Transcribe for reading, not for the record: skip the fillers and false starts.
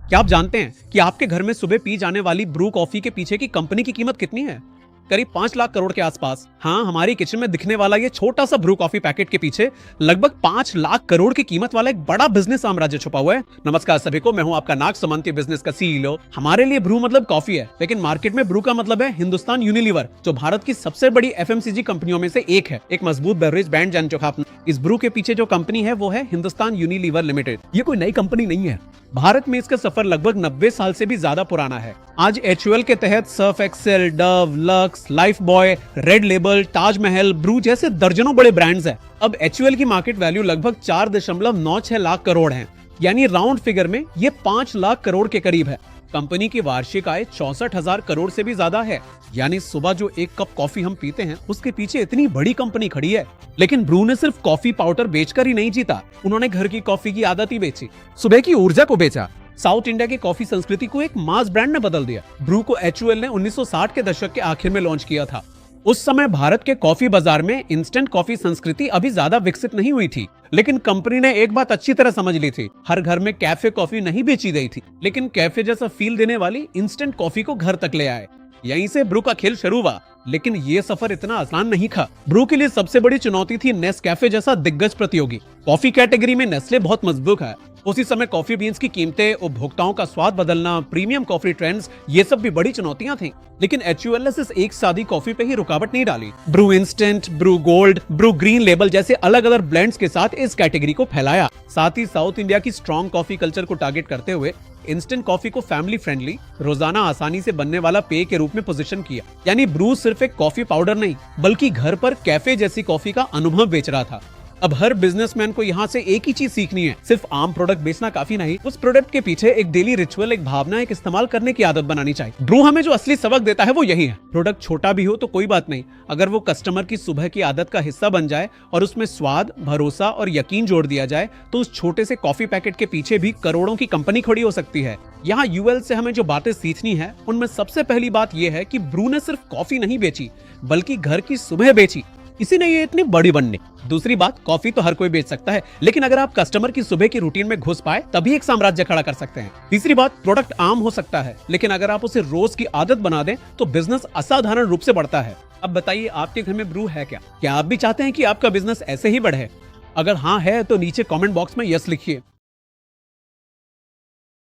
क्या आप जानते हैं कि आपके घर में सुबह पी जाने वाली ब्रू कॉफी के पीछे की कंपनी की कीमत कितनी है? करीब 5 लाख करोड़ के आसपास। हाँ, हमारी किचन में दिखने वाला ये छोटा सा ब्रू कॉफी पैकेट के पीछे लगभग 5 लाख करोड़ की कीमत वाला एक बड़ा बिजनेस साम्राज्य छुपा हुआ है। नमस्कार सभी को, मैं हूं आपका नाग समंती बिजनेस का सीईओ। हमारे लिए ब्रू मतलब कॉफी है, लेकिन मार्केट में ब्रू का मतलब है हिंदुस्तान यूनिलीवर, जो भारत की सबसे बड़ी एफएमसीजी कंपनियों में से एक है। एक मजबूत बेवरेज ब्रांड जान चुका आपने। इस ब्रू के पीछे जो कंपनी है वो है हिंदुस्तान यूनिलीवर लिमिटेड। ये कोई नई कंपनी नहीं है। भारत में इसका सफर लगभग 90 साल से भी ज्यादा पुराना है। आज HUL के तहत Surf Excel, Dove, Lux, Lifebuoy, Red Label, Taj Mahal, Bru जैसे दर्जनों बड़े ब्रांड्स हैं। अब HUL की मार्केट वैल्यू लगभग 4.96 लाख करोड़ है, यानी राउंड फिगर में ये 5 लाख करोड़ के करीब है। कंपनी की वार्षिक आय 64,000 करोड़ से भी ज्यादा है, यानी सुबह जो एक कप कॉफी हम पीते हैं उसके पीछे इतनी बड़ी कंपनी खड़ी है। लेकिन ब्रू ने सिर्फ कॉफी पाउडर बेचकर ही नहीं जीता, उन्होंने घर की कॉफी की आदत ही बेची, सुबह की ऊर्जा को बेचा, साउथ इंडिया की कॉफी संस्कृति को एक मास ब्रांड ने बदल दिया। ब्रू को HUL ने 1960 के दशक के आखिर में लॉन्च किया था। उस समय भारत के कॉफी बाजार में इंस्टेंट कॉफी संस्कृति अभी ज्यादा विकसित नहीं हुई थी, लेकिन कंपनी ने एक बात अच्छी तरह समझ ली थी। हर घर में कैफे कॉफी नहीं बेची गई थी, लेकिन कैफे जैसा फील देने वाली इंस्टेंट कॉफी को घर तक ले आए। यहीं से ब्रू का खेल शुरू हुआ, लेकिन ये सफर इतना आसान नहीं था। ब्रू के लिए सबसे बड़ी चुनौती थी नेस्कैफे जैसा दिग्गज प्रतियोगी। कॉफी कैटेगरी में नेस्ले बहुत मजबूत है। उसी समय कॉफी बीन्स की कीमतें, उपभोक्ताओं का स्वाद बदलना, प्रीमियम कॉफी ट्रेंड्स, ये सब भी बड़ी चुनौतियां थीं। लेकिन HUL ने सिर्फ एक सादी कॉफी पे ही रुकावट नहीं डाली। Bru Instant, Bru Gold, Bru Green Label जैसे अलग अलग ब्लेंड्स के साथ इस कैटेगरी को फैलाया। साथ ही साउथ इंडिया की स्ट्रॉन्ग कॉफी कल्चर को टारगेट करते हुए इंस्टेंट कॉफी को फैमिली फ्रेंडली, रोजाना आसानी से बनने वाला पेय के रूप में पोजीशन किया। यानी ब्रू सिर्फ एक कॉफी पाउडर नहीं, बल्कि घर पर कैफे जैसी कॉफी का अनुभव बेच रहा था। अब हर बिजनेसमैन को यहाँ से एक ही चीज सीखनी है, सिर्फ आम प्रोडक्ट बेचना काफी नहीं, उस प्रोडक्ट के पीछे एक डेली रिचुअल, एक भावना, एक इस्तेमाल करने की आदत बनानी चाहिए। ब्रू हमें जो असली सबक देता है वो यही है। प्रोडक्ट छोटा भी हो तो कोई बात नहीं, अगर वो कस्टमर की सुबह की आदत का हिस्सा बन जाए और उसमें स्वाद, भरोसा और यकीन जोड़ दिया जाए, तो उस छोटे से कॉफी पैकेट के पीछे भी करोड़ों की कंपनी खड़ी हो सकती है। यहाँ UL से हमें जो बातें सीखनी है, उनमें सबसे पहली बात यह है कि ब्रू ने सिर्फ कॉफी नहीं बेची, बल्कि घर की सुबह बेची, इसी ने ये इतनी बड़ी बनने। दूसरी बात, कॉफी तो हर कोई बेच सकता है, लेकिन अगर आप कस्टमर की सुबह की रूटीन में घुस पाए तभी एक साम्राज्य खड़ा कर सकते हैं। तीसरी बात, प्रोडक्ट आम हो सकता है, लेकिन अगर आप उसे रोज की आदत बना दें तो बिजनेस असाधारण रूप से बढ़ता है। अब बताइए, आपके घर में ब्रू है क्या आप भी चाहते हैं कि आपका बिजनेस ऐसे ही बढ़े? अगर हाँ है तो नीचे कमेंट बॉक्स में यस लिखिए।